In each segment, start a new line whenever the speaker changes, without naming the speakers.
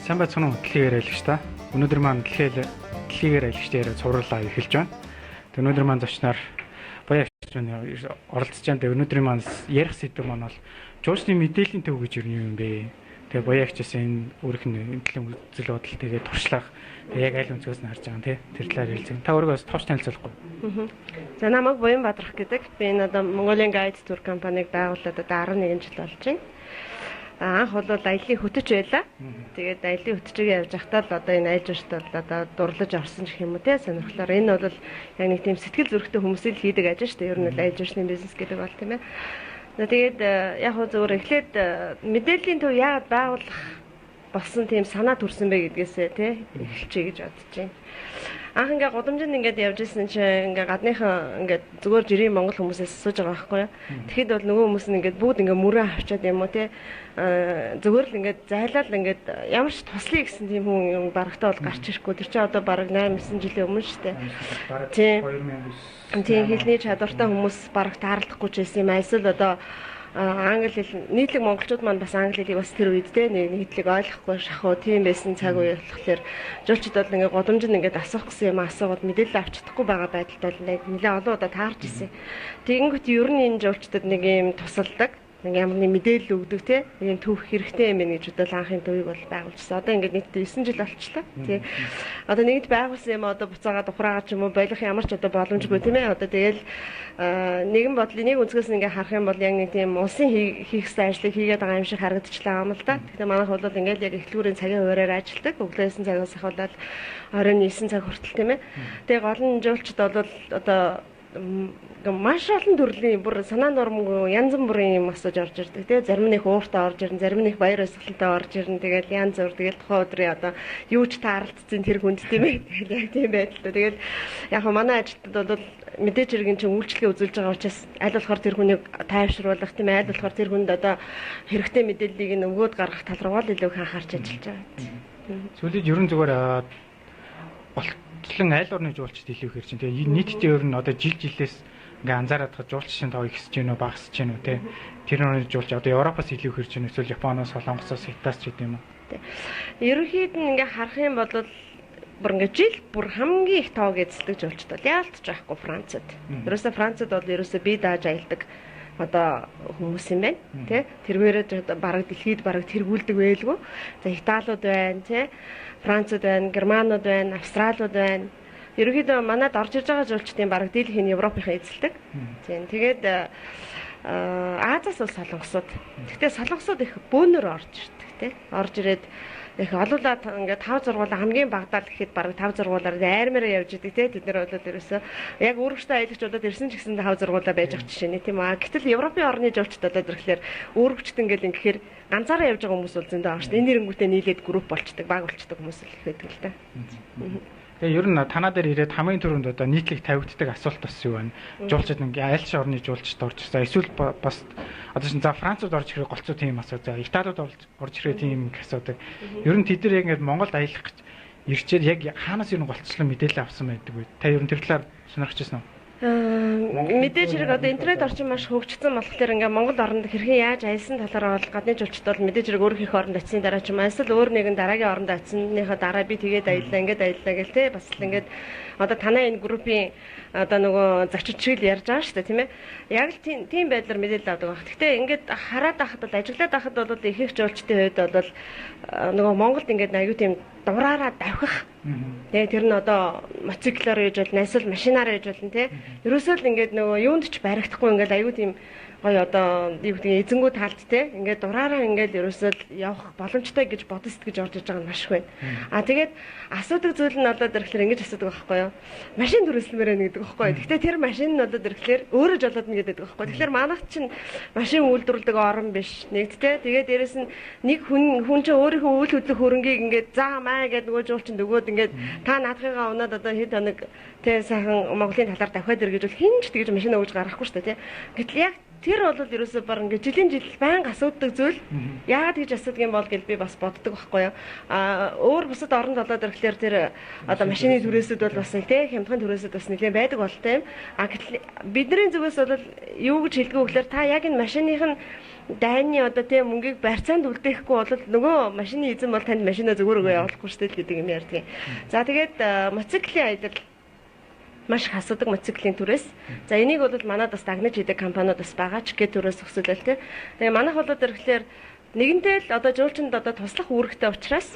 Сайн байцгаана уу дэлхийн яриалагч та. Өнөөдөр маань дэлхийн яриалагчтай яриа цувралаа эхэлж байна. Тэг өнөөдөр маань зочноор баяр оролцож байна. Тэг өнөөдрийн маань ярих сэдв маань бол жуулчны мэдээллийн төв гэж юу юм бэ? Тэг баяагчаас энэ өөрөх нь эмнэлгийн үзэл бодол тэгээд туршлага яг аль өнцгөөс нь харж байгаа тий. Тэр талаар хэлцэн. Та өөрийгөө товч танилцуулахгүй.
За намайг Буян Бадрах гэдэг. Би энэ одоо Mongolian Guide Tour компаниг байгуулад одоо 11 жил болж байна. Анх бол аяллаа хөтөж байлаа. Тэгээд аяллаа хөтөжийг явж байхдаа л одоо энэ айжурт бол одоо дурлаж орсон гэх юм уу те сонирхлоор энэ бол яг нэг тийм сэтгэл зүрэхтэй хүмүүсийн хийдэг ажил шүү дээ. Ер нь бол айжурсны бизнес гэдэг бол тийм ээ. Тэгээд яг хөө зөвөр эхлээд мэдээллийн төв яагаад байгуулах болсон тийм санаа төрсөн бэ гэдгээсээ те эхэлчихье гэж бодож байна. Анх ингээ гудамжинд ингээд явж исэн чинь ингээ гадныхан ингээд зүгээр жирийн монгол хүмүүсээс асууж байгаа байхгүй юу. Тэгэхэд бол нөгөө хүмүүс нь ингээд бүгд ингээ мөрөө авчаад юм уу те зүгээр л ингээд зайлал ингээд ямар ч туслая гэсэн тийм хүн юм барагтаа бол гарч ирэхгүй. Тэр чинь одоо бараг 8-9 жилийн өмнө шүү дээ. Тийм хэлний чадвартай хүмүүс бараг таарлахгүй ч байсан юм. Эсвэл одоо англи хэл нийтлэг монголчууд маань бас англи хэлийг бас тэр үед те нийтлэг ойлгохгүй шахуу тийм байсан цаг үе болохоор жуулчид бол ингээ годомжинд ингээ асуух гэсэн юм асуугаад мэдээлэл авч чадахгүй байгаа байдалтай л нэлээ олон удаа таарч ирсэн. Тэгэнгүүт ер нь энэ жуулчдад нэг юм тусалдаг нэг ямар нэг мэдээлэл өгдөг те нэг юм төвх хэрэгтэй юм байна гэж бодол анхын төвийг бол байгуулжсан. Одоо ингээд нийтдээ 9 жил болчихлоо. Тий. Одоо нэгд байгуулсан юм одоо буцаагаад ухраагаад ч юм уу болох ямар ч одоо боломжгүй тийм ээ. Одоо тэгэл нэгэн бодлын нэг өнцгөөс ингээ харах юм бол яг нэг тийм улсын хийх ёстой ажлыг хийгээд байгаа юм шиг харагдчихлаа юм л да. Тэгэхээр манайх бол ингээд яг эхлүүрийн цагийн хуваараар ажилладаг. Өглөөс 9 цагаас ахвалаад 29 цаг хүртэл тийм ээ. Тэгээ гол нь жуулчд бол одоо маш олон төрлийн бүр санаа нормгүй янз бүрийн юм асууж орж ирдэг тий зарим нэг ууртаа орж ирнэ зарим нэг баяр баясгалантай орж ирнэ тэгэл янз бүр тэгэл тухайн өдрийн одоо юу ч таарлцсан тэр хүнд тийм ээ тэгэл яг тийм байдалтай тэгэл яг манай ажилтнууд бол мэдээж хэрэг чинь үйлчлэгээ үзүүлж байгаа учраас аль болохоор тэр хүнийг тайвшруулах тийм ээ аль болохоор тэр хүнд одоо хэрэгтэй мэдээллийг нь өгөөд гаргах тал руугаа л илүү анхаарч ажиллаж байгаа.
Сүүлд ерөн зүгээр болтлон аль орны жуулчд илүү хэрэг чинь тэгээ нийтдээ ер нь одоо жилээс ингээ анзаараад байгаа жуулчдын тоо ихсэж гэнэ үү багасж гэнэ үү те тэр орны жуулч одоо Европоос илүү хэрэг чинь эсвэл Японоос Солонгосоос Италиас ч гэдэм юм уу.
Ерөнхийд нь ингээ харах юм бол бүр ингээ жил бүр хамгийн их тоог эзэлдэг жуулчд бол яалтч байхгүй Францад. Ерөөсө Францад бол ерөөсө бие дааж аялдаг одоо хүмүүс юм байна тий тэргээрээ бараг дэлхийд бараг тэргүүлдэг байлгүй. За Италиуд байна тий Францад байна, Германууд байна, Австралиуд байна. Ерөнхийдөө манад орж ирж байгаа жуулчдын бараг дийлхийн Европынхаа эзэлдэг. Тийм тэгээд Азиас бол солонгосууд. Гэхдээ солонгосууд их бөөнөр орж ирдэг тий орж ирээд их олуулаад ингээд 5 зургуулаа хамгийн багадаа л гэхэд бараг 5 зургуулаар аймаараа явж идэг тий тэд нар болоод ерөөсөө яг өөрөштэй аялагч удаад ирсэн ч гэсэн 5 зургуулаа байж байгаа жишээ нэ тийм аа гэтэл Европын орны жуулчд болоод ирэхлээр өөрөвчт ингээд ингэхээр ганцаараа явж байгаа хүмүүс бол зөндөө байгаа шүү дээ энэ нэрэнгүүтээ нийлээд групп болчдөг баг болчдөг хүмүүс л их байдаг л да.
Тэгээ ер нь танаа дээр ирээд хамгийн түрүүнд одоо нийтлэг тавигддаг асуулт бас юу байна? Жуулчид ингээ аль ч орны жуулчд орж ирсэн. Эсвэл бас одоо шин за Францууд орж ирэх голцоо тийм асуу. За Италиуд орж ирэх тийм асуудаг. Ер нь тэд нар яг ингээ Монголд аялах гэж ирчээд яг хаанаас ер нь голцлон мэдээлэл авсан байдаг вэ? Та ер нь тэр талаар сонирхож байна уу?
Мэдээж хэрэг одоо интернет орчин маш хөгжсөн болохоор ингээ Монгол оронд хэрхэн яаж аялсан талаараа бол гадны жуулчд бол мэдээж хэрэг өөрийнх их оронд очисын дараа ч юм эсвэл өөр нэгэн дараагийн оронд очисныхаа дараа би тэгээд аяллаа ингээд аяллаа гэл те бас л ингээд одоо танай энэ группийн одоо нөгөө зочид шиг л ярьж байгаа шүү дээ тийм ээ. Яг л тийм байдлаар мэдээлэл авдаг баг. Гэхдээ ингээд хараад байхад бол ажиглаад байхад бол их их жуулчдын хувьд бол нөгөө Монголд ингээд аюу тийм дураараа давхих. Тэгээ тэр нь одоо мотоциклаар ээж болно, эсвэл машинаар ээж болно те. Ерөөсөө л ингээд нөгөө юунд ч баригдахгүй ингээд аюу тийм гоё одоо юу гэдэг эзэнгүү талд те ингээд дураараа ингээд ерөөсөө явах боломжтой гэж бодож сэтгэж орж иж байгаа нь маш их байна. Тэгээд асуудаг зүйл нь одоо дэрхлэр ингэж асуудаг байхгүй юу? Машин төрөслмөр байна гэдэг байхгүй юу? Гэхдээ тэр машин нь одоо дэрхлэр өөрөө жолоодно гэдэг байхгүй юу? Тэгэхээр манайх чинь машин үйлдвэрлэдэг орон биш. Нэгд те тэгээд дээрэс нь нэг хүн чинь өөрийнхөө үйл хөдлөх хөрөнгийг ингээд заа маа гэдэг нөгөө жуулчинд өгөөд ингээд та наадхыгаа унаад одоо хэд хоног те сайхан Монголын талаар давхаад ир гэж бол хинч тэгж машин өгж гаргахгүй шүү дээ те. Гэтэл яг тэр бол ерөөсөө баг ингээд жилийн жил байнга асуудаг зүйл. Яагаад гэж асуудаг юм бол гэж би бас боддог байхгүй юу. Өөр бусад оронд болоод ирэхлээр тэр одоо машины түрээсүүд бол бас тий хямдхан түрээсүүд бас нэлээд байдаг болтой юм. Гэтэл бидний зүгээс бол юу гэж хэлдэг вэ гэхээр та яг энэ машиных нь дайны одоо тий мөнгийг барьцаанд үлдээхгүй бол нөгөө машины эзэн бол танд машинаа зүгээр өгөө явуулахгүй шүү дээ гэдэг юм ярьдаг. За тэгээд мотоциклийн аялал маш их асуудаг мотоциклийн түрээс. За энийг бол манад бас дагнаж хийдэг компаниуд бас байгаа ч гэдэг түрээс өсөлөл тий. Тэгээ манайх болоод ирэхлээр нэгэнтэй л одоо жуулчинд одоо туслах үүрэгтэй учраас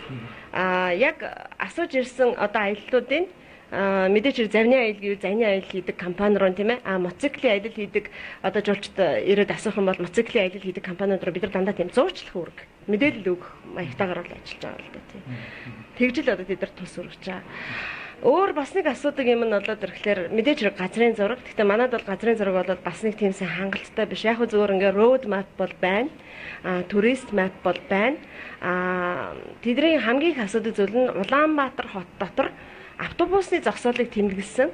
яг асууж ирсэн одоо аяллуудын мэдээч завны аялал гэвэл завны аялал хийдэг компани руу тийм ээ мотоциклийн аялал хийдэг одоо жуулчд ирээд асуух юм бол мотоциклийн аялал хийдэг компаниуд руу бид нар дандаа тийм зурчлах үүрэг мэдээлэл өгөх маягтайгаар бол ажиллаж байгаа л да тийм. Тэгжил одоо бид нар тус өргөж байгаа. Өөр бас нэг асуудаг юм нь болоод ирэхлээр мэдээж газрын зураг. Гэхдээ манайд бол газрын зураг бол бас нэг тийм сайн хангалттай биш. Яг зүгээр ингээ road map бол байна. Турист map бол байна. Тэдний хамгийн их асуудаг зүйл нь Улаанбаатар хот дотор автобусны зогсоолыг тэмдэглэсэн.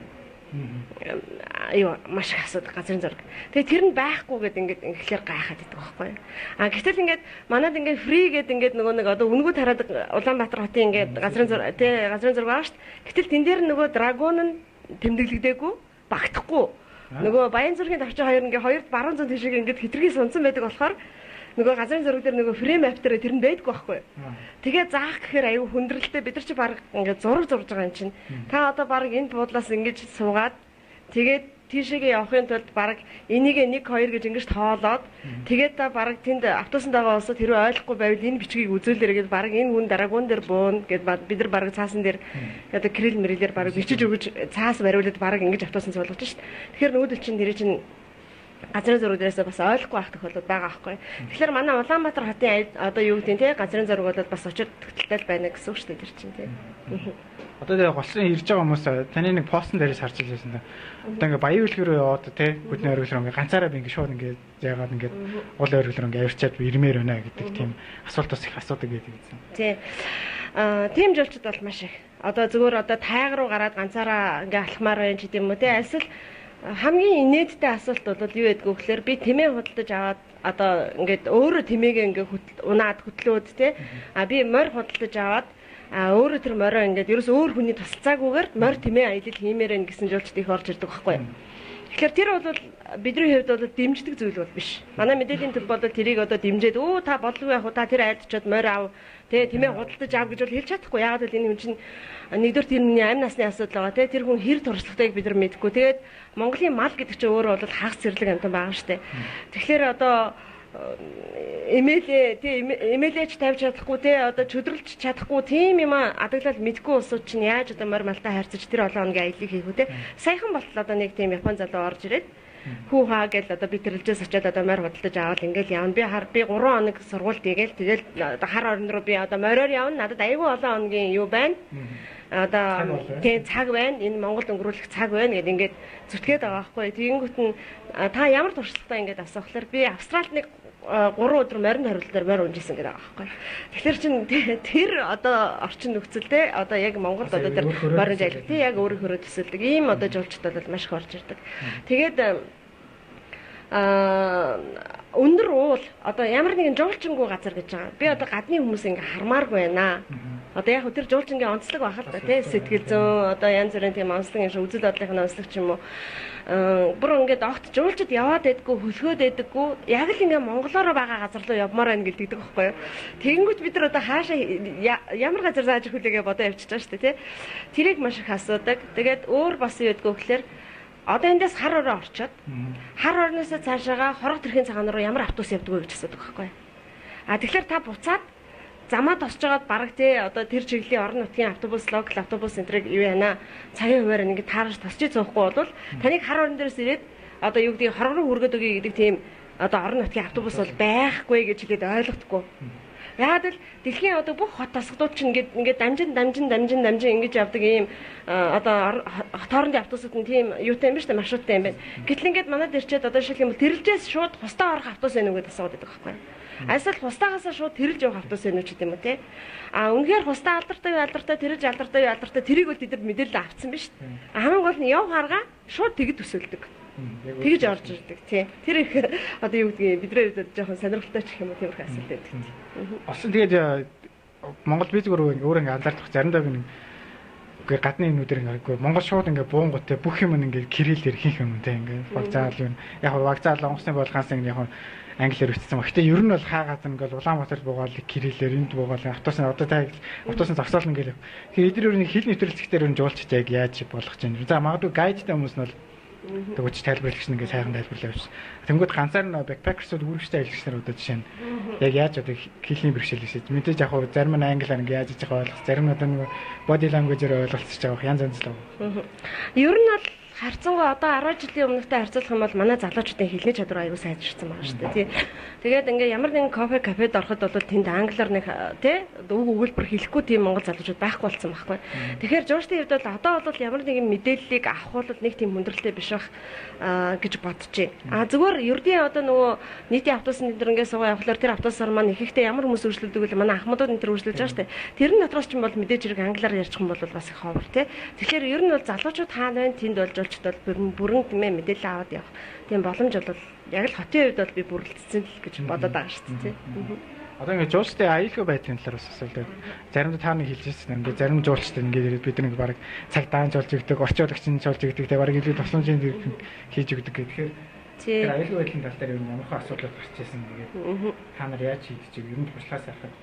Маш их асуудаг газрын зураг. Тэгээ тэр нь байхгүй гэдэг ингээд гайхаад идэг байхгүй. Гэтэл ингээд манайд ингээд free гэдэг ингээд нөгөө нэг одоо үнгүүд хараад Улаанбаатар хотын ингээд газрын зураг тий газрын зураг байгаа шүү дээ. Гэтэл тэн дээр нөгөө драгон нь тэмдэглэгдээгүй, багтахгүй. Нөгөө Баян зүрхийн тавчин хоёр ингээд хоёрд баруун зүүн тишиг ингээд хитрхи сунсан байдаг болохоор нөгөө газрын зураг дээр нөгөө фрейм ап дээр тэр нь байдгүй байхгүй. Тэгээ заах гэхээр аюу хүндрэлтэй бид нар чи баг ингээд зураг зурж байгаа юм чинь. Та одоо баг энд буудлаас ингэж суугаад тэгээд тийшээгээ явахын тулд баг энийг 1 2 гэж ингэж тоолоод тэгээд та баг тэнд автобусанд байгаа улсад хэрвээ ойлгохгүй байвал энэ бичгийг үзүүлээрэй гэж баг энэ хүн дараагуун дээр буун гэд бид нар баг цаасан дээр одоо крил мэрэлээр баг бичиж өгөж цаас бариулаад баг ингэж автобусанд суулгаж шít. Тэгэхээр нүүдэл чинь тэр чинь газрын зураг дээрээс бас ойлгохгүй байх тохиолдол байгаа байхгүй. Тэгэхээр манай Улаанбаатар хотын одоо юу гэдэг те газрын зураг бол бас очир төгтөлтэй байна гэсэн үг шүү дээ тэр чинь те.
Одоо тэгээ голсын ирж байгаа хүмүүс таны нэг постн дээрээс харж илсэн. Одоо ингээ баян үлгэрөө яваад те бүдний өргөлөр ингээ ганцаараа би ингээ шууд ингээ яагаад ингээ уул өргөлөр ингээ авирчаад ирмээр байна гэдэг тийм асуулт бас их асуудаг гэдэг юм.
Тий. Тийм жолчд бол маш их. Одоо зүгээр одоо тайг руу гараад ганцаараа ингээ алхмаар байна ч гэдэм юм уу те альсэл хамгийн инээдтэй асуулт бол юу гэдэг вэ гэхээр би тэмээ худалдаж аваад одоо ингээд өөрөө тэмээгээ ингээд унаад хөтлөөд те би морь худалдаж аваад өөрөө тэр мороо ингээд ерөөс өөр хүний тусалцаагүйгээр морь тэмээ аялал хиймээр байна гэсэн жуулчд их орж ирдэг байхгүй юу. Тэгэхээр тэр бол бидний хувьд бол дэмждэг зүйл бол биш. Манай мэдээллийн төв бол тэрийг одоо дэмжиж та болов яах вэ та тэр айдчаад морь ав те тэмээ худалдаж ав гэж бол хэлж чадахгүй. Яагаад гэвэл энэ хүн чинь нэгдүгээр тэрний амь насны асуудал байгаа те тэр хүн хэр туршлагатайг бид нар мэдэхгүй. Тэгээд Монголын мал гэдэг чинь өөрөө бол хагас зэрлэг амтан байгаа штэ. Тэгэхээр одоо эмээлэж тавьж чадахгүй те одоо чөдөрлж чадахгүй тийм юм адаглал мэдгүй улсууд чинь яаж одоо морь малтай харьцаж тэр олон хоногийн аяллыг хийх үү те. Саяхан болтол одоо нэг тийм Япон залуу орж ирээд хүү хаа гэж одоо би тэрэлжээс очиад одоо морь худалдаж аваад ингээл явна. Би 3 хоног сургуульд игээл тэгэл одоо хар орон руу би одоо мориор явна. Надад аягүй олон хоногийн юу байна. Одоо тийм цаг байна. Энэ Монголд өнгөрүүлэх цаг байна гэд ингээд зүтгээд байгаа байхгүй. Тэгэнгүүт нь та ямар туршлагатай ингээд асуухлаар би Австралид нэг 3 өдөр морин хариултаар морь унжсэн гэдэг байгаа байхгүй. Тэгэхээр чин тэр одоо орчин нөхцөлтэй одоо яг Монголд одоо тэр морин аялал тий яг өөрөөр төсөлдөг ийм одоо жуулчд бол маш их орж ирдэг. Тэгээд өндөр уул одоо ямар нэгэн жуулчингүй газар гэж байгаа. Би одоо гадны хүмүүс ингээ хармааргүй байна. Одоо яг тэр жуулчингийн онцлог байх л да тий сэтгэл зүйн одоо янз бүрийн тийм онцлог юм шиг үзэл бодлын онцлог ч юм уу. Бүр ингээд огт жуулчд яваад байдгүй хөлхөөд байдаггүй яг л ингээ монголоор байгаа газар руу явмаар байна гэлдэгдэг байхгүй юу. Тэгэнгүүт бид нар одоо хаашаа ямар газар зааж хүлээгээ бодоо явчихж байгаа шүү дээ тий. Тэрийг маш их асуудаг. Тэгээд өөр бас юу гэдгөө гэхээр одоо эндээс хар ороо орчоод хар орноос цаашаага хорог тэрхийн цагаан руу ямар автобус явдаг вэ гэж асуудаг байхгүй юу. Тэгэхээр та буцаад замаа тосч байгаад бараг тий одоо тэр чиглэлийн орон нутгийн автобус локал автобус энтриг юу яана цагийн хуваар ингэ таарч тосч цоохгүй бол таныг хар орон дээрээс ирээд одоо юу гэдэг хорог руу хүргээд өгье гэдэг тийм одоо орон нутгийн автобус бол байхгүй гэж хэлээд ойлгохгүй. Яагаад л дэлхийн одоо бүх хот тасгадууд чинь ингээд дамжин ингэж явдаг ийм одоо хот хоорондын автобусууд нь тийм юутай юм ба шүү дээ маршруттай юм байна. Гэтэл ингээд манад ирчээд одоо жишээлх юм бол тэрэлжээс шууд хустаа орох автобус байна уу гэдээ асууад байдаг байхгүй юу. Айсал хустаагаас шууд тэрэлж явах автобус байна уу ч гэдэм үү те. Үнэхээр хустаа алдартай тэрэлж алдартай тэрийг бол тэд нар мэдээлэл авцсан ба шүү дээ. Хамгийн гол нь яв харгаа шууд тэгэд төсөөлдөг. Тэгж орж ирдэг тий. Тэр их одоо юу гэдгийг бидний хувьд жоохон сонирхолтой ч юм уу тиймэрхүү асуудал байдаг.
Олсон тэгээд Монгол би зүгээр өөр ингээ анзаардах заримдаа би үгүй гадны юмнуудэр ингээ Монгол шууд ингээ буунгут те бүх юм ингээ кириллээр хийх юм те ингээ вагзаал юм. Яг вагзаал онгоцны болгоос ингээ яг англиар бичсэн. Гэхдээ ер нь бол хаагаад ингээ Улаанбаатар буугаал кириллээр энд буугаал автобус зогсоолно ингээл. Тэгэхээр эдгээр ер нь хэл нэвтрүүлэгчдэр ер нь жуулчтай яг яаж болгож байна. За магадгүй гайдтай хүмүүс нь бол тэгвэл тайлбарлагч нь ингээ сайхан тайлбарлаа явуулсан. Тэнгүүд ганцаар нь бэкпакерсууд үргэлжтэй ажиллагч нар одоо жишээ нь яг яаж одоо хэлний бэрхшээл хийсэж мэдээж яг зарим нь англиар ингээ яаж хийж байгаа ойлгох, зарим нь одоо нэг body language-ээр ойлголцож байгаа янз янз л байна.
Ер нь бол харьцангуй одоо 10 жилийн өмнөдөө харьцуулах юм бол манай залуучуудын хэлний чадвар аюул сайжирсан байгаа шүү дээ тий. Тэгээд ингээ ямар нэгэн кафед ороход бол тэнд англиар нэг тий үг өгүүлбэр хэлэхгүй тийм монгол залуучууд байхгүй болсон байхгүй. Тэгэхээр жуурчдын хувьд бол одоо бол ямар нэгэн мэдээллийг авах бол нэг тийм хүндрэлтэй биш байх гэж бодож байна. Зүгээр ердийн одоо нөгөө нийтийн автобусны дэрнгээ суугаа явахлаар тэр автобусаар маань их ихтэй ямар хүмүүс өршлөлдөг вэ? Манай ахмадууд энэ төр өршлөж байгаа шүү дээ. Тэр нь дотроос ч юм бол мэдээж хэрэг англиар ярьчих юм бол бас их ховор тий. Тэгэхээр ер нь бол залуучууд хаана байна тэнд болж бүрэн гэмээ мэдээлэл аваад явах тийм боломж бол яг л хотын үед бол би бүрэлдсэн л гэж бодоод байгаа шүү дээ.
Одоо ингээд жуулчтай аюулгүй байдгийн талаар бас асуулт байна. Заримдаа та нэг хэлжсэн ингээд зарим жуулчтай ингээд бид нэг баг цагдаан жуулж игдэг, орчуулагч нь жуулж игдэг, тэг баг илүү тусламжийн хийж өгдөг гэх. Тэгэхээр аюулгүй байдлын тал дээр ямар хөө асуудал гарч ирсэн ингээд та нар яаж хийдэж вэ? Ер нь туршлагаас харахад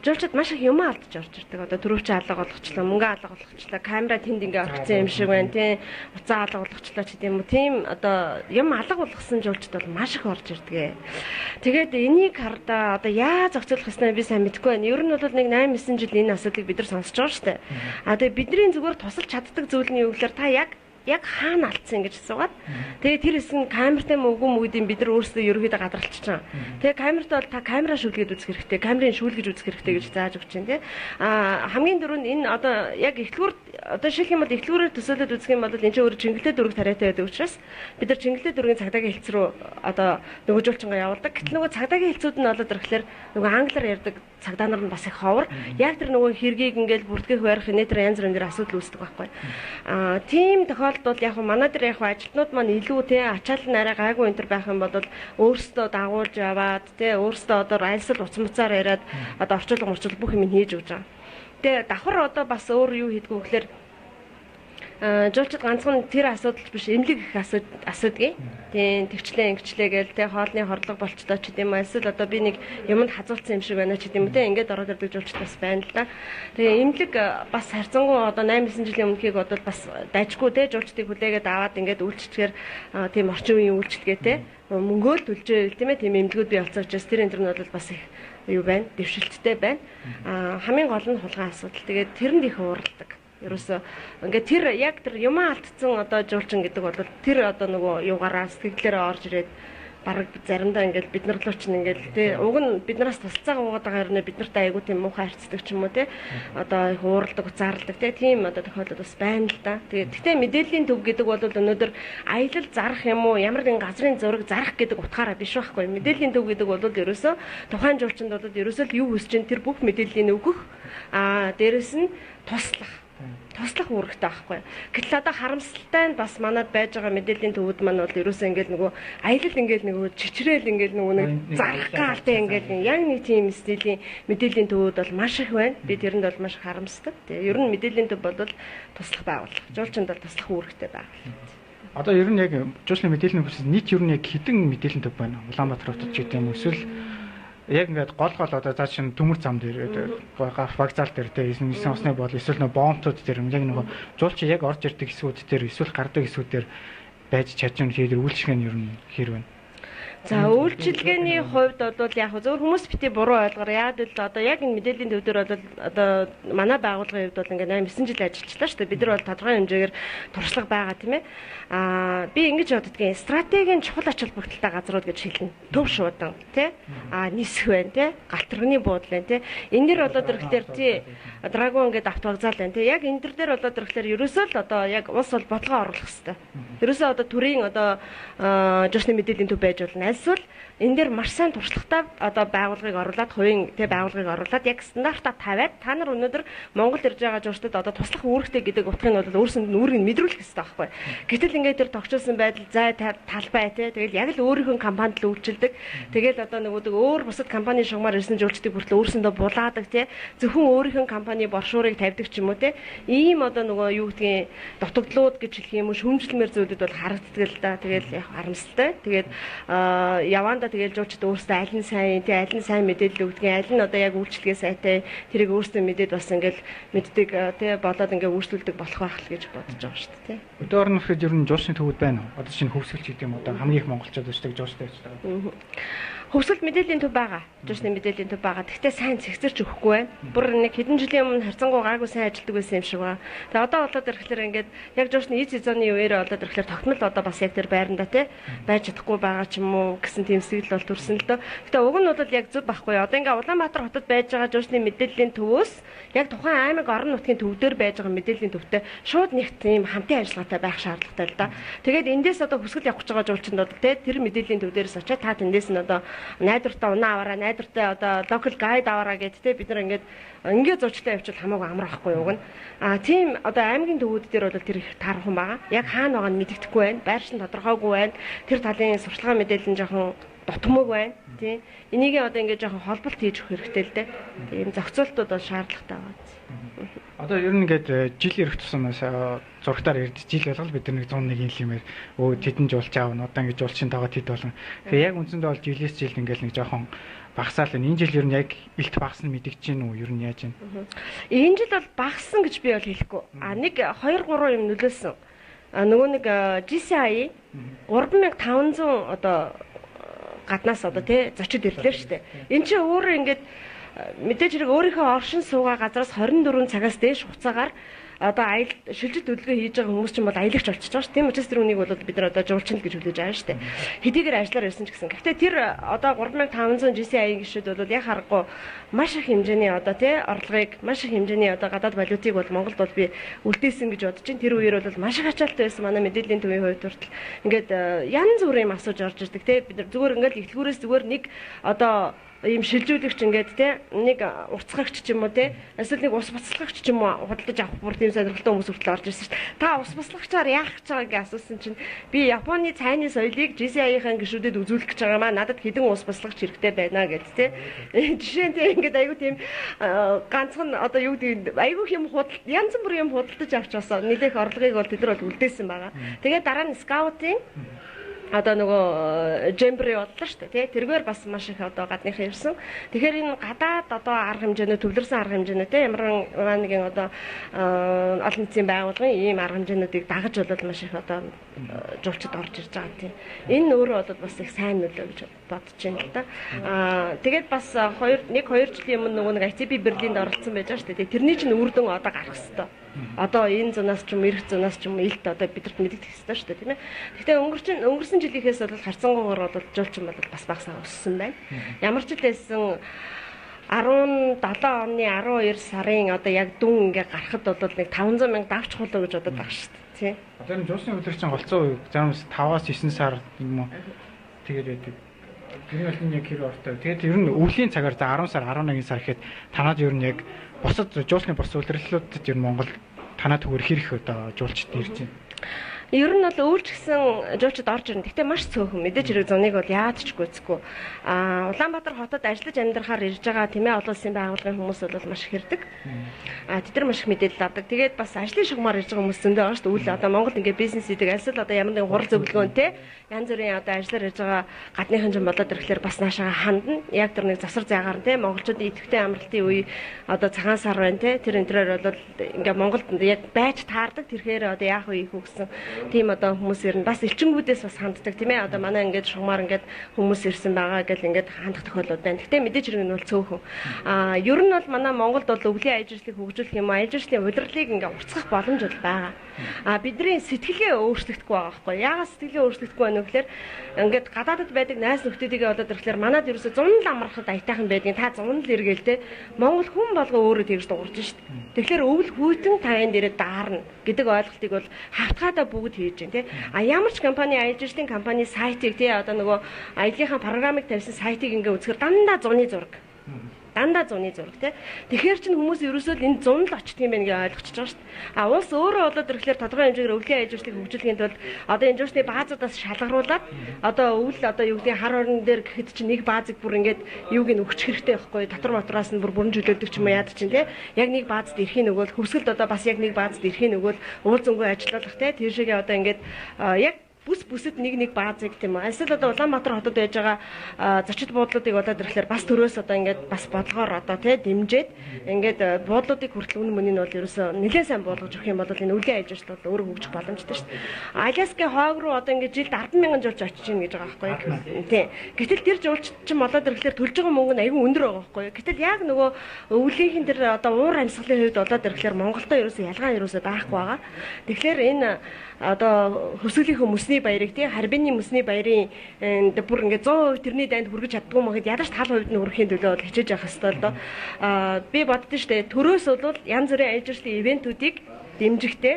жуулчид маш их юм алдаж орж ирдэг. Одоо төрөвчөө алга болгочлаа, мөнгө алга болгочлаа, камера тэнд ингээ орчихсан юм шиг байна тий. Уцаа алга болгочлаа ч гэдэм үү. Тийм одоо юм алга болгосон жуулчид бол маш их орж ирдэг. Тэгээд энийг хардаа одоо яаж зохицуулах ёсноо би сайн мэдэхгүй байна. Ер нь бол нэг 8-9 жил энэ асуудлыг бид нар сонсож байгаа шүү дээ. Тэгээд бидний зүгээр тусалж чаддаг зүйл нь юу гэхээр та яг хаана алдсан гэж асуугаад тэгээ тэр хэсэг нь камертай мөгөө мөгдийн бид нар өөрсдөө ерөөхдөө гадралчихж байгаа. Тэгээ камерт бол та камера шүлгээд үзэх хэрэгтэй, камерын шүүлгэж үзэх хэрэгтэй гэж зааж өгч байна тий. Хамгийн дөрөнд энэ одоо яг эхлүүр одоо шилх юм бол эхлүүрээр төсөөлөд үзэх юм бол энэ чинь өөр чингэлтэй дөрөв тариатай байдаг учраас бид нар чингэлтэй дөрвийн цагдаагийн хэлц рүү одоо нөгөө жуулчингаа явуулдаг. Гэтэл нөгөө цагдаагийн хэлцүүд нь болоод ирэхлээр нөгөө англиар ярьдаг цагдаа нар нь бас их ховор. Яг тэр нөгөө хэргийг ингээл бүртгэх байрах нэтэр янз бүрээр асуудал үүсдэг байхгүй. Тийм тохиолдолд яг манай дээр яг ажилтнууд маань илүү тий ачаал нарай гайгүй энэ төр байх юм бол өөрсдөө дагуулж яваад тий өөрсдөө одоо айлсал уцмцаар яриад одоо орчуулга бүх юм хийж өгч байгаа. Тэгээ давхар одоо бас өөр юу хийдгүү гэхээр жуулчид ганцхан тэр асуудал биш эмнэлэг их асуудгийг тийм төвчлээ ингэчлээ гээл тэ хоолны хорлог болчдоо ч гэдэм эсвэл одоо би нэг юмд хазуулсан юм шиг байна ч гэдэм тэ ингээд ороод ирдэг жуулчид бас байна л да. Тэгээ эмнэлэг бас харьцангуй одоо 8-9 жилийн өмнөхийг бодвол бас дайжгүй тэ жуулчдыг хүлээгээд аваад ингээд үйлчлэхээр тийм орчин үеийн үйлчлэгээ тэ мөнгөө төлжээ тийм ээ тийм эмнэлгүүд би олцсон учраас тэр энэ нь бол бас их юу байна дэвшилттэй байна. Хамгийн гол нь хулгай асуудал. Тэгээд тэрэнд их уурладаг. Ерөөсөө ингээд тэр яг тэр юм алдсан одоо жуулчин гэдэг бол тэр одоо нөгөө юугаараа сэтгэлээрээ орж ирээд бараг заримдаа ингээд бид нар руу ч ингээд тий уг нь биднээс тусалцаагаа уугаад байгаа хэрнээ бид нартай айгуу тийм муухай харьцдаг ч юм уу тий одоо их ууралдаг уцаарладаг тийм одоо тохиолдол бас байна л да. Тэгээд гэхдээ мэдээллийн төв гэдэг бол өнөөдөр аялал зарах юм уу ямар нэгэн газрын зураг зарах гэдэг утгаараа биш байхгүй. Мэдээллийн төв гэдэг бол ерөөсөө тухайн жуулчинд бол ерөөсөө л юу хүсэж чинь тэр бүх мэдээллийг өгөх дээрэс нь туслах үүрэгтэй байхгүй. Гэтэл одоо харамсалтай нь бас манад байж байгаа мэдээллийн төвүүд маань бол ерөөсөө ингээд нөгөө аялал ингээд нөгөө чичрээл ингээд нөгөө нэг зарах гаалтай ингээд яг нэг тийм стилийн мэдээллийн төвүүд бол маш их байна. Би тэрэнд бол маш харамсдаг. Тэгээ ер нь мэдээллийн төв бол туслах байгууллага. Жуулчинд бол туслах үүрэгтэй байгууллага. Одоо ер нь яг жуулчны мэдээллийн хүсэл нийт ер нь яг хэдэн мэдээллийн төв байна. Улаанбаатар хотод ч гэдэг юм эсвэл яг ингээд гол одоо цааш нь төмөр зам дээр вокзал дээр тийм нэгэн усны бол эсвэл нөө бомбтууд дээр яг нөгөө жуулч яг орж ирдэг хэсгүүд дээр эсвэл гардаг хэсгүүд дээр байж чадсан хийдэр үйлчлэг нь ер нь хэр байна. За үйлчилгээний хувьд бол яг зөвхөн хүмүүс бити буруу ойлгоор яад л одоо яг энэ мэдээллийн төв дээр бол одоо манай байгууллагын хувьд бол ингээд 9 жил ажиллачлаа шүү дээ. Бид нар бол тодорхой хэмжээгээр туршлага байгаа тийм ээ. Би ингэж боддгийн стратегийн чухал ач холбогдолтой газрууд гэж хэлнэ. Төв шуудан тий нисэх байна тий галтарганы буудал байна тий энэ дэр болоод ирэхлээр тий драгон ингээд авто вокзал байна тий яг энэ төр дээр болоод ирэхлээр ерөөсөө л одоо яг ус бол бодлого оруулах хэрэгтэй. Ерөөсөө одоо төрийн одоо жуулчны мэдээллийн төв байж болно.
Эсвэл энэ дээр маш сайн туршлагатай одоо байгууллагыг оруулаад хувийн байгууллагыг оруулаад яг стандартаа тавиад та нар өнөөдөр Монгол ирж байгаа журчдад одоо туслах үүрэгтэй гэдэг утгыг нь бол өөрсөнд нь үүргийг мэдрүүлэх хэрэгтэй байхгүй. Гэтэл ингээд тэр тогтчулсан байдал зай талбай тэгэл яг л өөрийнхөө компанид л үйлчилдэг. Тэгэл одоо нөгөөдөг өөр бусад компани шугамар ирсэн журчдыг бүртэл өөрсөндөө булаадаг тий. Зөвхөн өөрийнхөө компани боршуурыг тавьдаг ч юм уу тий. Ийм одоо нөгөө юу гэдгийг дутагдлууд гэж хэлэх юм уу шүүмжлэмээр зүйлүүд бол харагддаг л да. Тэгэл яг харамсалтай. Тэгээд яванда тэгэл жуулчд өөрсдөө аль нь сайн мэдээлэл өгдөг, аль нь одоо яг үйлчлэгээ сайтай тэрийг өөрсдөө мэдээд бас ингээл мэддэг тий болоод ингээ үйлчлүүлдэг болох байх л гэж бодож байгаа шүү дээ тий.
Өдөр орно гэхэд ер нь жуулчны төвүүд байна уу? Одоо шинэ хөвсгөлч гэдэг юм одоо хамгийн их монголчууд өчтөг жуулчтай байж байгаа.
Хөвсгөлт мэдээллийн төв байгаа. Жуулчны мэдээллийн төв байгаа. Гэхдээ сайн цэгцэрч өгөхгүй байна. Бүр нэг хэдэн жилийн өмнө харьцангуй гайгүй сайн ажилладаг байсан юм шиг байна. Тэгээ одоо болоод ирэхлээр ингээд яг жуулчны эд сезоны үеэр болоод ирэхлээр тогтмол одоо бас яг тэр байранда тий байж чадахгүй байгаа ч юм уу гэсэн тийм сэтгэл бол төрсөн л дөө. Гэтэ уг нь бол яг зөв байхгүй. Одоо ингээд Улаанбаатар хотод байж байгаа жуулчны мэдээллийн төвөөс яг тухайн аймаг орон нутгийн төвдөр байж байгаа мэдээллийн төвтэй шууд нэг тийм хамтын ажиллагаатай байх шаардлагатай л да. Тэгээд эндээс одоо хүсгэл явах гэж байгаа жуулчинд бол тий тэр мэдээллийн төвдөөс очиад та тэндээс нь одоо найдвартай унаа аваараа, найдвартай одоо local guide аваараа гэдтэй бид нар ингээд зурчтай явуул хамаагүй амар ахгүй юу гэн. Тийм одоо аймгийн төвүүд дээр бол тэр их таархан байгаа. Яг хаана байгаа нь мэддэхгүй байна. Байршин тодорхойгүй байна. Тэр талын сурчлагын мэдээлэл нь жоохон дутмаг байна. Тийм. Энийг одоо ингээд жоохон холболт хийж өгөх хэрэгтэй л дээ. Тийм зохицуултууд бол шаардлагатай байна.
Одоо ер нь ингээд жил ирэх тусамаас зургатаар ирд жил болгол бид нэг 101 хэлмээр тэдэн жуулч аавна одоо ингээд жуулчин тагаа тэд болно. Тэгээ яг үндсэндээ бол жилээс жилд ингээд нэг жоохон багасаал энэ жил ер нь яг илт багасна мэдэгч гин үү ер нь яаж байна?
Энэ жил бол багассан гэж би бол хэлэхгүй. Нэг 2 3 юм нөлөөсөн. Нөгөө нэг GCI 3500 одоо гаднаас одоо тий зочид ирлээ шүү дээ. Энд чинь өөрөө ингээд мэдээж хэрэг өөрийнхөө оршин суугаа газраас 24 цагаас дээш хугацаагаар одоо шилжилт хөдөлгөөн хийж байгаа хүмүүс ч юм бол аялагч болчихж байгаа шүү. Тийм учраас тэр үнийг бол бид нар одоо жуулчин л гэж хүлээж байгаа шүү дээ. Хэдийгээр ажиллаар ирсэн ч гэсэн. Гэхдээ тэр одоо 3500 GCI гişүүд бол яг харахгүй маш их хэмжээний одоо тий орлогыг маш их хэмжээний одоо гадаад валютыг бол Монголд бол би үлдээсэн гэж бодож байна. Тэр үеэр бол маш их ачаалттай байсан манай мэдээллийн төвийн хувьд хүртэл ингээд янз бүрийн юм асууж орж ирдэг тий бид нар зүгээр ингээд ихлгүүрээс зүгээр нэг одоо ийм шилжүүлэгч ингээд те нэг урцгагч ч юм уу те эсвэл нэг ус буцалгагч ч юм уу худалдаж авах бүр тийм сонирхолтой хүмүүс хүртэл орж ирсэн шүү дээ. Та ус буцалгагчаар яах гэж байгаа гэж асуусан чинь би Японы цайны соёлыг GCI-ийн гишүүдэд үзүүлэх гэж байгаа маа надад хэдэн ус буцалгагч хэрэгтэй байна гэд те. Жишээ нь те ингээд айгүй тийм ганцхан одоо юу гэдэг айгүй юм янз бүрийн юм худалдаж авч басаа нэлээх орлогыг бол тэд нар бол үлдээсэн байгаа. Тэгээд дараа нь скаутинг одоо нөгөө жембри бодлоо шүү дээ тий тэргээр бас маш их одоо гадныхан ирсэн. Тэгэхээр энэ гадаад одоо арга хэмжээний төвлөрсөн арга хэмжээний тий ямар нэгэн одоо олон нийтийн байгууллагын ийм арга хэмжээнүүдийг дагаж болоод маш их одоо жуулчд орж ирж байгаа тий. Энэ өөрөө бол бас их сайн нөлөө гэж бодож байна л да. Тэгээд бас 1 2 жилийн өмнө нөгөө нэг ICB Берлинд оролцсон байж байгаа шүү дээ. Тэрний чинь үр дүн одоо гарах хэвээр. Одоо энэ зунаас ч юм эрх зунаас ч юм илт одоо бидэрт мэддэх хэрэгтэй шүү дээ тийм ээ. Гэхдээ өнгөрсөн жилийнхээс бол харьцангуйгаар бол жуулчин бол бас багасаа өссөн байна. Ямар ч л байсан 17 оны 12 сарын одоо яг дүн ингээ гарахад бол нэг 500 мянга давч хулуу гэж бодоод байгаа шүү дээ тийм.
Одоо энэ жуулчны хөдөлгөөний голцоо үе заримс 5-аас 9 сар юм уу тэгээд байдаг. Тэрний бол яг хэр ортой. Тэгээд ер нь өвлийн цагаар за 10 сар 11 сар гэхэд танаад ер нь яг бусад жуулчны бус үйлрэллүүдэд ер нь Монгол танаа төгөр хэрэг одоо жуулчд ирж байна.
Ер нь бол өвлж гисэн жуулчд орж ирнэ. Гэхдээ маш цөөхөн мэдээж хэрэг зуныг бол яад ч гүйцэхгүй. Улаанбаатар хотод ажиллаж амьдрахаар ирж байгаа тийм ээ олон улсын байгууллагын хүмүүс бол маш их хэрдэг. Тэд нар маш их мэдээлэл авдаг. Тэгээд бас ажлын шугамаар ирж байгаа хүмүүс зөндөө байгаа шүү дээ. Үл одоо Монгол ингээ бизнес хийдэг альсэл одоо ямар нэгэн хурал зөвлөгөөнтэй янз бүрийн одоо ажиллаар ирж байгаа гадныхан ч болоод ирэхлээр бас наашаа хандна. Яг тэр нэг засар зайгаар тийм монголчуудын идэвхтэй амралтын үе одоо цагаан сар байна тийм тэр бол ингээ Монголд яг байж таардаг. Тэрхээр одоо яах вэ гэсэн тийм одоо хүмүүс ирнэ. Бас элчингүүдээс бас ханддаг тийм ээ. Одоо манай ингээд шугамаар ингээд хүмүүс ирсэн байгаа гэл ингээд хандах тохиолдол байна. Гэхдээ мэдээж хэрэг нь бол цөөхөн. Ер нь бол манай Монголд бол өвлийн ажилчлалыг хөгжүүлэх юм аа ажилчлалын удирдлыг ингээд уртсгах боломж бол байгаа. Бидний сэтгэлгээ өөрчлөгдөхгүй байгаа байхгүй. Яагаад сэтгэлгээ өөрчлөгдөхгүй байна вэ гэхээр ингээд гадаадд байдаг найз нөхдөдийгээ болоод ирэхлээр манад ерөөсө 100 л амрахад аятайхан байдгийг та 100 л эргээл те. Монгол хүн болго өөрөө тэгж дуурж шít. Тэгэхээр өвөл хүйтэн таян дээрээ даарна гэдэг ойлголтыг бол хавтгаадаа бүгд бүгд хийж байна тий. А ямар ч компани аялжиртын компани сайтыг тий одоо нөгөө аяллахын програмыг тавьсан сайтыг ингээ үзэхээр дандаа зуны зураг. Дандаа зуны зураг тий. Тэгэхээр чин хүмүүс ерөөсөө энэ зун л очдөг юм байна гэж ойлгочихж байгаа шүү дээ. А улс өөрөө болоод ирэхлээр тодорхой хэмжээгээр өвлийн аялжиртыг хөгжүүлэхийн тулд одоо энэ журсны баазуудаас шалгаруулад одоо өвл одоо юу гэдэг хар орон дээр гэхэд чинь нэг баазыг бүр ингээд юуг нь өгчих хэрэгтэй байхгүй. Дотор мотроос нь бүр бүрэн чөлөөдөг ч юм уу яадаг чинь тий. Яг нэг баазд ирэхин нөгөөл хөвсгөлд одоо бас яг нэг баазд ирэхин нөгөөл уул зөнгөө ажиллуулах тий. Тэр шигээ одоо ингээд яг бүсэд нэг баазыг тийм үү. Эсвэл одоо Улаанбаатар хотод байж байгаа зочид буудлуудыг болоод ирэхлээр бас төрөөс одоо ингээд бас бодлогоор одоо тий дэмжиж ингээд буудлуудыг хүртэл үнэн мөний нь бол ерөөсөө нэлээд сайн буулгаж өгөх юм бол энэ өвлийн аялжирт бол өөрөө хөгжих боломжтой шүү дээ. Аляскийн хоог руу одоо ингээд жилд 10,000 жуулч очиж гин гэж байгаа байхгүй юу. Тий. Гэтэл тэр жуулч чинь болоод ирэхлээр төлж байгаа мөнгө нь аюу өндөр байгаа байхгүй юу. Гэтэл яг нөгөө өвлийнхэн тэр одоо уур амьсгалын хувьд болоод ирэхлээр Монголтой ерөөсөө ялгаа ерөөсөө байхгүй байгаа. Тэгэхээр энэ одоо хөсгөлийн хүмүүсний баярыг тий харбины хүмүүсний баярын бүр ингээд 100% тэрний дайнд хүргэж чаддгүй мэхэд ядаж тал хувьд нь хүрэхийн төлөө бол хичээж явах хэрэгтэй л доо. Би боддоо штэ төрөөс бол янз бүрийн аялжиртын ивентүүдийг дэмжихтэй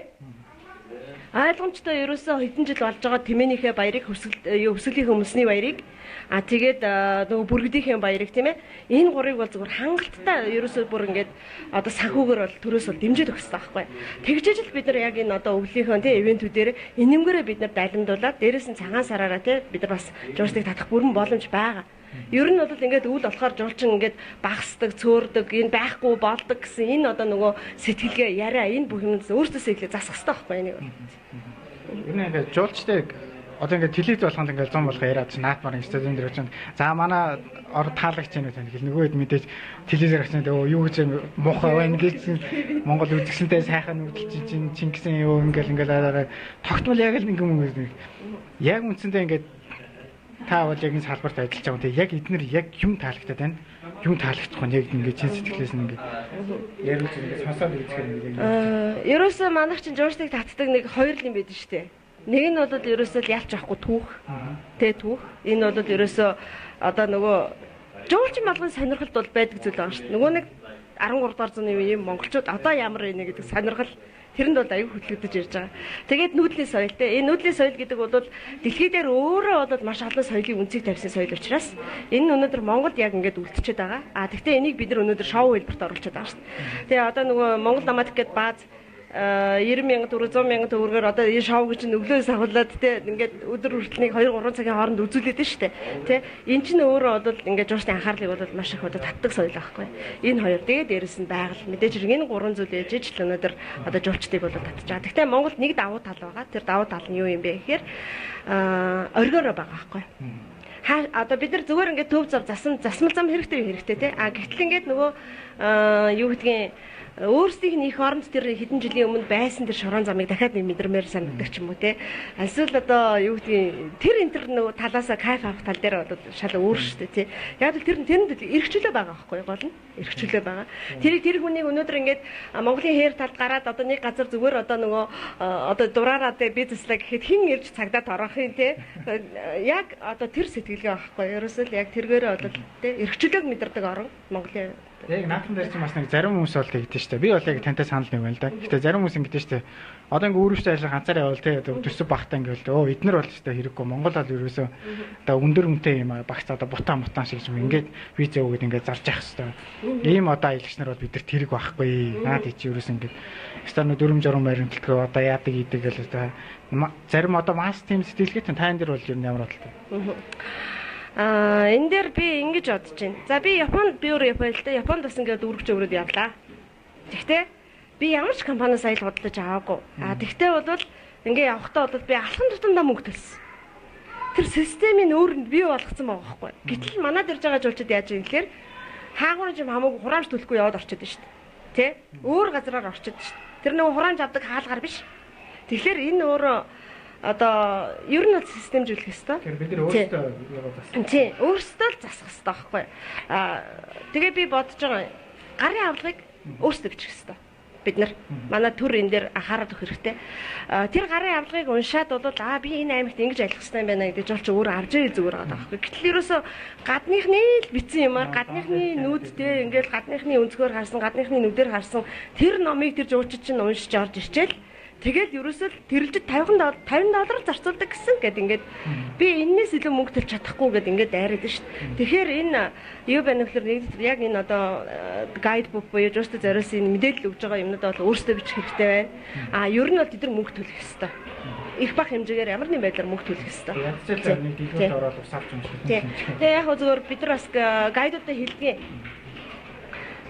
ойлгомжтой ерөөсөө хэдэн жил болж байгаа тэмээнийхээ баярыг хөсгөлийн хүмүүсний баярыг тэгээд нөгөө бүргэдийнхээ баярыг тийм ээ энэ гурыг бол зөвхөн хангалттай ерөөсөө бүр ингээд одоо санхүүгээр бол төрөөс бол дэмжиж өгөх хэрэгтэй байхгүй. Тэгжээж л бид нар яг энэ одоо өвлийнхөө тийм ивентүүдээр энэмгээрээ бид нар дайландуулаад дээрээс нь цагаан сараараа тийм бид нар бас жуулчдыг татах бүрэн боломж байгаа. Ер нь бол ингээд үйл болохоор жуулчин ингээд багсдаг, цөөрдөг, энэ байхгүй болдог гэсэн энэ одоо нөгөө сэтгэлгээ яриа энэ бүх юм өөртөөсөө ихлэ засах хэрэгтэй байхгүй энийг.
Ер нь ингээд жуулчдыг одоо ингээд телевиз болгонд ингээд 100 болгоо яриад чи наадмаар стадион дээр очиод за манай ор таалагч юм байна гэл нөгөөд мэдээж телевизээр очиод юу гэж муухай байна гэж Монгол үзэсгэлэнтэй сайхан үзэлж чинь Чингисийн юу ингээл тогтмол яг л нэг яг үндсэндээ ингээд та бол яг энэ салбарт ажиллаж байгаа тийм яг эднэр яг юм таалагтаад байна. Юм таалагдахгүй яг ингээд чин сэтгэлээс нь ингээд ярих зүйл сонсоод үзэхээр
ерөөсөө манайх чинь жуулчдыг татдаг нэг хоёр юм байдаг шүү дээ. Нэг нь бол ерөөсөө ялч авахгүй түүх. Тэ түүх. Энэ бол ерөөсөө одоо нөгөө жуулчин малгын сонирхолд бол байдаг зүйл байгаа шүү дээ. Нөгөө нэг 13 дугаар зууны үеийн монголчууд одоо ямар байна гэдэг сонирхол тэрэнд бол аюу хөтлөгдөж ирж байгаа. Тэгээд нүүдлийн соёл те. Энэ нүүдлийн соёл гэдэг бол дэлхий дээр өөрөө бол маш олон соёлын үнцийг тавьсан соёл учраас энэ өнөөдөр Монголд яг ингээд үлдчихэд байгаа. Тэгвэл энийг бид нар өнөөдөр шоу хэлбэрт оруулчихад байгаа шүү дээ. Тэгээ одоо нөгөө Монгол намат гэд бааз 90,000 төгрөг 100,000 төгрөгөөр одоо энэ шоу гэж өглөөс агуулад те ингээд өдөр хүртэл 2-3 цагийн хооронд үзүүлээд нь шүү дээ. Тэ эн чинь өөрөө бол ингээд жуушны анхаарлыг бол маш их одоо татдаг соёл байхгүй. Энэ хоёр тэгээд дээрэс нь байгаль мэдээж хэрэг энэ гурван зүйл ээж л өнөөдөр одоо жуулчдыг бол татж байгаа. Гэхдээ Монголд нэг давуу тал байгаа. Тэр давуу тал нь юу юм бэ гэхээр оргиороо байгаа байхгүй. Одоо бид нар зүгээр ингээд төв зав засмал зам хэрэгтэй те. Гэтэл ингээд нөгөө юу гэдгийг өөрсдийнх нь их оронд тэр хэдэн жилийн өмнө байсан тэр шорон замыг дахиад нэг мэдрэмээр санагддаг ч юм уу те. Эсвэл одоо юу гэдгийг тэр энэ нөгөө талаасаа кайф авах тал дээр бол шал өөр шүү дээ те. Яг л тэрэнд эргчлөө байгаа байхгүй гол нь эргчлөө байгаа. Тэр хүнийг өнөөдөр ингээд Монголын хээр талд гараад одоо нэг газар зүгээр одоо нөгөө одоо дураараа те бизнеслаа гэхэд хэн ирж цагдаад орох юм те. Яг одоо тэр сэтгэлгээ байхгүй. Ерөөсөө л яг тэргээрээ бол те эргчлөөг мэдэрдэг орон Монголын.
Яг наадхан дээр чинь бас нэг зарим хүмүүс бол тэгдэж штэ. Би бол яг тантай санал нэг байна л да. Гэтэ зарим хүмүүс ингэдэж штэ. Одоо ингээ өөрөөсөө ажил ганцаараа явал те төсөв багтаа ингээл эднэр бол штэ хэрэггүй. Монгол бол ерөөсөө одоо өндөр үнэтэй юм багц одоо бутан шиг юм ингээд виз өгөөд ингээ зарж явах хэвээр. Ийм одоо аялагч нар бол бидэрт хэрэг байхгүй. Наад чи ерөөсөө ингээд стану дүрм журам баримтлагаа одоо яадаг идэг гэл одоо зарим одоо масс тим сэтгэлгээтэй тань дээр бол ер нь ямар бодлоо.
Энэ дээр би ингэж бодож байна. За би Японд Японд бас ингээд үргэж өрөөд явлаа. Гэхдээ би ямар ч компаниас аял бодлож аваагүй. Тэгтээ бол ингээд явахдаа бол би алхан тутамдаа мөнгө төлсөн. Тэр системийн өөрөнд бий болгоцсон байгаа байхгүй. Гэтэл манад ирж байгаа жуулчид яаж юм гэхээр хаагуурч юм хамаагүй хураамж төлөхгүй яваад орчод байна шүү дээ. Тэ? Өөр газараар орчод шүү дээ. Тэр нэг хураамж авдаг хаалгаар биш. Тэгэхээр энэ өөрөө одоо ер нь системжүүлэх ёстой.
Тэгэхээр бид нар өөрсдөө явуулах.
Тийм, өөрсдөө л засах ёстой байхгүй. Тэгээ би бодож байгаа гарын авлагыг өөрсдөө бичих ёстой. Бид нар манай төр энэ дээр анхаарал өгөх хэрэгтэй. Тэр гарын авлагыг уншаад бол би энэ аймагт ингэж ажиллах хэрэгтэй юм байна гэдэг жолч өөр авч ирээ зүгээр байгаа байхгүй. Гэтэл ерөөсөө гадныхны л битсэн юмар гадныхны нүүдтэй ингээл гадныхны өнцгөр харсан гадныхны нүдээр харсан тэр номыг тэр жуулчид чинь уншиж орж ирчээл Тэгэл ерөөсөө тэрэлжид $50 зарцуулдаг гэсэн гэд ингээд би энэс илүү мөнгө төлж чадахгүй гэд ингээд дайраад шүү дээ. Тэгэхээр энэ юу байна вэ гэхээр яг энэ одоо гайдбук буюу жууштай зориулсан мэдээлэл өгж байгаа юмнууд бол өөрсдөө бичих хэрэгтэй байна. Ер нь бол тэд нар мөнгө төлөх ёстой. Их бах хэмжээгээр ямар нэгэн байдлаар мөнгө төлөх ёстой.
Ядчил нэг дэлгүүрт ороод усаарч юм шиг.
Тэгээ яг зөвөр бид нар бас гайдуудаа хэлдэг.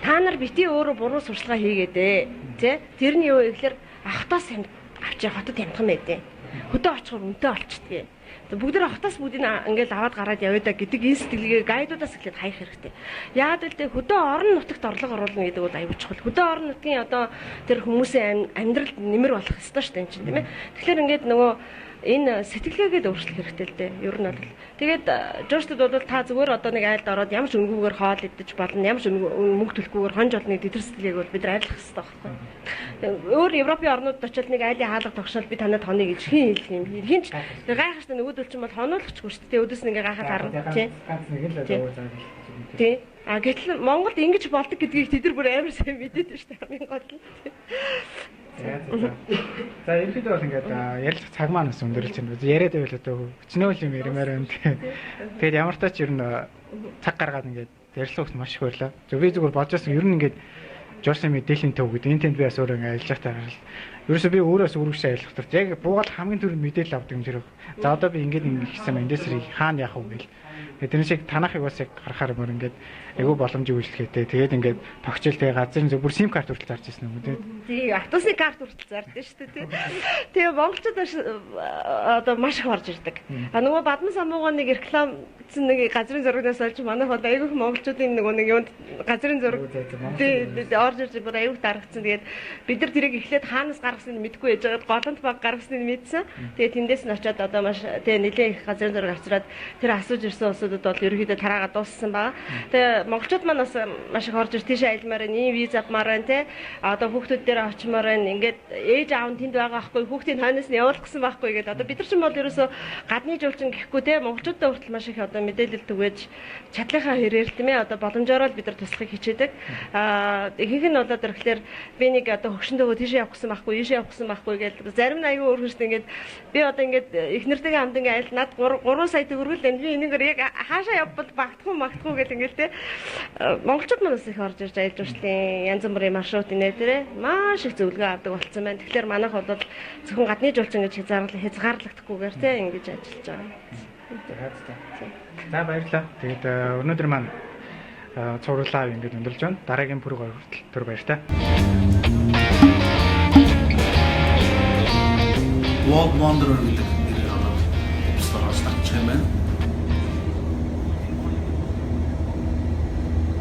Та нар бити өөрөө буруу сурталчилгаа хийгээд тий. Тэрний юу гэхээр ахтаас авч хотод ямхан байдیں۔ Хөдөө очихоор үнэтэй олчдгийг. Бүгд нэг хотоос бүгдийг ингээд аваад гараад явъя да гэдэг энэ сэтгэлгээ гайдуудаас эхлээд хаях хэрэгтэй. Яагаад гэвэл хөдөө орон нутагт орлого оруулна гэдэг бол аюул чухал. Хөдөө орон нутгийн одоо тэр хүмүүсийн амьдралд нэмэр болох ёстой шүү дээ энэ чинь тийм ээ. Тэгэхээр ингээд нөгөө энэ сэтгэлгээгээд өөрчлөх хэрэгтэй л дээ. Ер нь бол тэгээд жууштад бол та зүгээр одоо нэг айлд ороод ямар ч өнгөөр хоол идэж болно, ямар ч мөнгө төлөхгүйгээр хонж олныг тэтэр сэтгэлгээг бол бид нар айлах хэрэгтэй байхгүй. Өөр Европын орнуудад очиод нэг айлын хаалга тогшоод би танад хоног гэж хин хэлэх юм. Хин ч гайхах штэ нөгөөдөл чинь бол хоноолагчгүй шүү дээ. Өдөөс нь ингээ гайхаад харна тий.
Ганц нэг л өөр заавал.
Тий. Гэтэл Монголд ингэж болдог гэдгийг тэд нар бүр амар сайн мэдээд байна шүү дээ. Хамгийн гол нь.
За ерөнхийдөө бол ингээд ярилцах цаг маань бас өндөрлж байна. Яриад байвал одоо хүчнөөл юм ярмаар байна. Тэгээд ямар ч тач ер нь цаг гаргаад ингээд ярилцлагт маш их баярлаа. Би зүгээр бодож байсан ер нь ингээд Жорсын мэдээллийн төв гэдэг энэ тэнд би бас өөрөө ингээд ажиллаж байгаа харал. Ерөөсөө би өөрөөс үргэлж ажиллах төр. Яг буугаад хамгийн түрүүнд мэдээлэл авдаг юм зэрэг. За одоо би ингээд ингэсэн эндээс хаана яах вэ гэл. Тэгээд тэр шиг танахыг бас яг харахаар мөр ингээд айгүй боломжийг үйлчлэхтэй. Тэгээд ингээд тогтчлээ газрын зөв бүр сим карт хүртэл зарж ирсэн юм үү?
Тий, автобусны карт хүртэл зардаг шүү дээ. Тэгээ монголчууд одоо маш их орж ирдэг. Нөгөө Бадман самууга нэг реклам нэг газрын зурагнаас олж манайх одоо айгүй монголчуудын нэг юунд газрын зураг орж ирж бүр айгүй дарагдсан. Тэгээд бид нар тэрийг эхлээд хаанаас гаргасныг мэдэхгүй яжгаад голомт баг гаргасныг мэдсэн. Тэгээд тэндээс нь очиод одоо маш тэгээ нэлээд их газрын зураг авчираад тэр асууж ирсэн улсуудад бол ерөөхдөө тараагаа дууссан байгаа. Тэгээ монголчууд маань бас маш их орж ир тийшээ айлмаар энэ виз авмаар байна те. Одоо хүүхдүүд дээр очимоор байна. Ингээд ээж аав нь тэнд байгаа байхгүй хүүхдийн хойноос нь явуулах гэсэн байхгүй гэдэг. Одоо бид нар ч юм бол ерөөсөө гадны жуулчин гэхгүй те монголчуудаа хүртэл маш их одоо мэдээлэл түгээж чадлынхаа хэрээр тийм ээ одоо боломжоор л бид нар туслахыг хичээдэг. Ихэнх нь болоод ирэхлээр би нэг одоо хөгшөндөө тийшээ явах гэсэн байхгүй, ийшээ явах гэсэн байхгүй гэдэг. Зарим нь аюу өөрхөштэй ингээд би одоо ингээд их нэртэйгээ хамт ингээд айл над 3 сая төгрөгөл энэ би энэгээр яг хаашаа явбал магтахгүй гэдэг ингээд те. Монголчууд манаас их орж ирж аялал жуулчлалын янз бүрийн маршрут инээ тэрэ маш их зөвлөгөө авдаг болсон байна. Тэгэхээр манайх бол зөвхөн гадны жуулчин гэж хязгаарлагдахгүйгээр те ингэж ажиллаж байгаа.
За баярлалаа. Тэгээд өнөөдөр маань цувралаа ингэж өндөрлж байна. Дараагийн пүрэг хүртэл төр баяртай.
World Wanderer гэдэг нэрээр ороод стартч юм байна.